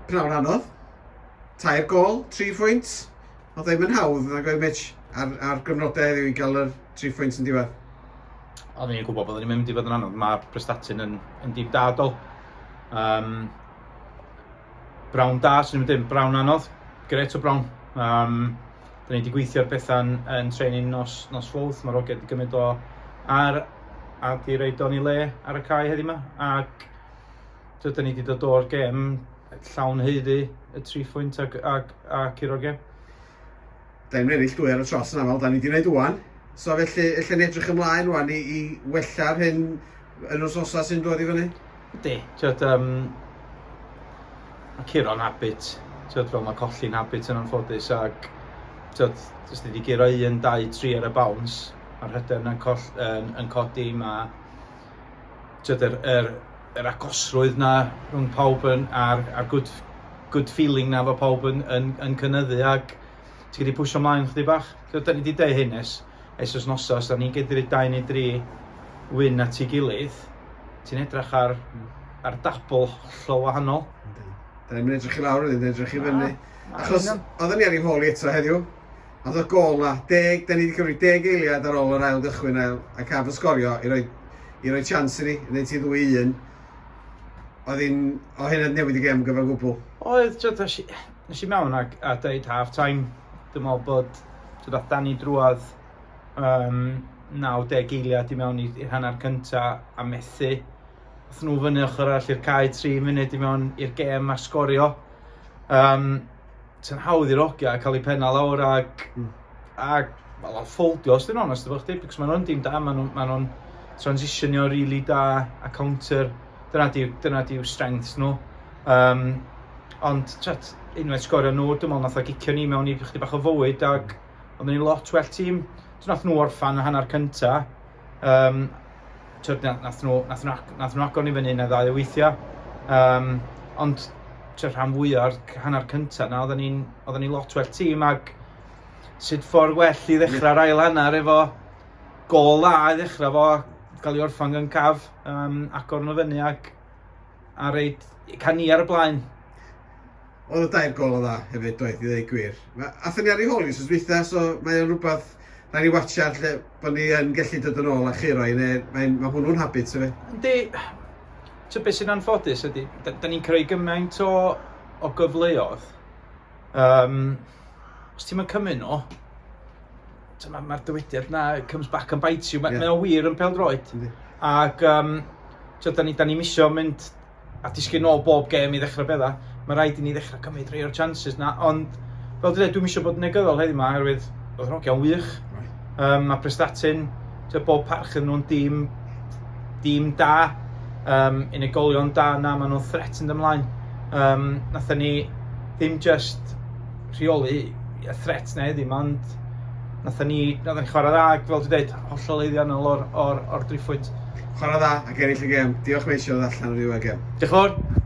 Pnawn anodd. 2 gol, 3 pwynt. Oedd ddim yn hawdd na goi Midge ar gyfnodau i gael yr 3 pwynt yn diwedd. Oedden ni'n gwybod bod ni'n mynd i fod yn anodd. Mae Prestatyn yn dîm dadol. Brawn da, sy'n mynd brawn anodd. Gret o brawn. Da ni wedi gweithio ar bethau yn training nos fawrth. Mae'r ogiad wedi gymryd o ar a di reid o'n i le ar y cae heddiw yma. Ac da ni wedi dod o'r gêm llawn heiddi y 3 pwynt ac i'r o'r gêm. Da ni'n ennill 2 ar y tros yn aml, da ni wedi gwneud wan. So felly ni edrych ymlaen wan i wella'r hyn yn os osa sy'n dod i fyny? Ydy. Mae Ciro'n habit. Fel mae colli'n habit yn anffodus ac os wedi giro 1, 2, 3 ar y bounce, mae'r hyder yn codi, yr agosrwydd na rhwng pawb a'r good feeling na fo pawb yn cynyddu ac ti'n gallu pwysio ymlaen chdi bach. Da ni wedi dweud hyn es nosos, da ni'n gydru 2 neu 3 win at ei gilydd, ti'n edrych ar dabl hollol wahanol. Da ni'n mynd edrych i lawr, da ni'n edrych i fyny. Achos oedden ni ar ei hôl i eto heddiw, a oedd y gol na, da ni wedi cyfri 10 eiliad ar ôl yr ail gychwyn a caf y sgorio i roi chance i ni, i wneud ti 2-1. O hyn newid i gem gyfer gwbl. Oedd, nes i mewn a dweud half-time, dwi'n meddwl bod da ni drwodd 90 eiliad i mewn i'r hanner cynta a methu. Oedd nhw fyny ochr arall i'r cae 3 munud i mewn i'r gêm a sgorio. Ti'n hawdd i'r ogia cael ei penna lawr ac ffoldio, os dyn onest efo chdi, because maen nhw'n dim da, maen nhw'n transitionio rili da a counter. Dyna di'w strengths nhw. Ond unwaith sgorio nhw, dwi'n meddwl nath o gicio ni mewn i chydig bach o fywyd ac oedden ni lot well tîm. Nath nhw orffan y hanner cynta. Nath nhw agor ni fyny na 2 weithiau. Ond rhan fwyaf o'r hanner cynta na, oedden ni lot well tîm ac sut ffordd well i ddechrau'r ail hanner efo gol dda i ddechrau fo, cael ei orffan gan caf, agor nhw fyny ac a reid can ni ar y blaen. Oedd y 2 gol o dda hefyd, doedd, i ddweud gwir. Athyn ni ar ei hôl i sos dwytha, so mae o'n rhywbeth na ni watchar lle bod ni yn gallu dod yn ôl a chiro i, neu mae hwnnw'n habit o fi. Yndi, beth sy'n anffodus ydy, da ni'n creu gymaint o gyfleoedd. Os ti'n cymryd nhw, mae'r dywediad na comes back and bites you, mae o wir yn pêl-droed. Ac da ni misio mynd a disgyn nôl bob gêm i ddechrau bedda. Mae rhaid i ni ddechrau cymryd rhai o'r chances na, ond fel dwi'n misio bod yn negyddol heddiw yma, oherwydd oedd yn ogia'n wych. Mae Prestatyn, bob parch yn nhw'n dîm da, unigolion da na, maen nhw'n threatened ymlaen. Nathon ni ddim just rheoli y threat na heddiw, ond nathon ni chwarae dda, fel dwi'n dweud, hollol eiddiannol o'r 3 pwynt. Chwarae dda ac ennill y gêm. Diolch meisio ddod allan o'r ddiwedd gêm. Diolch yn fawr.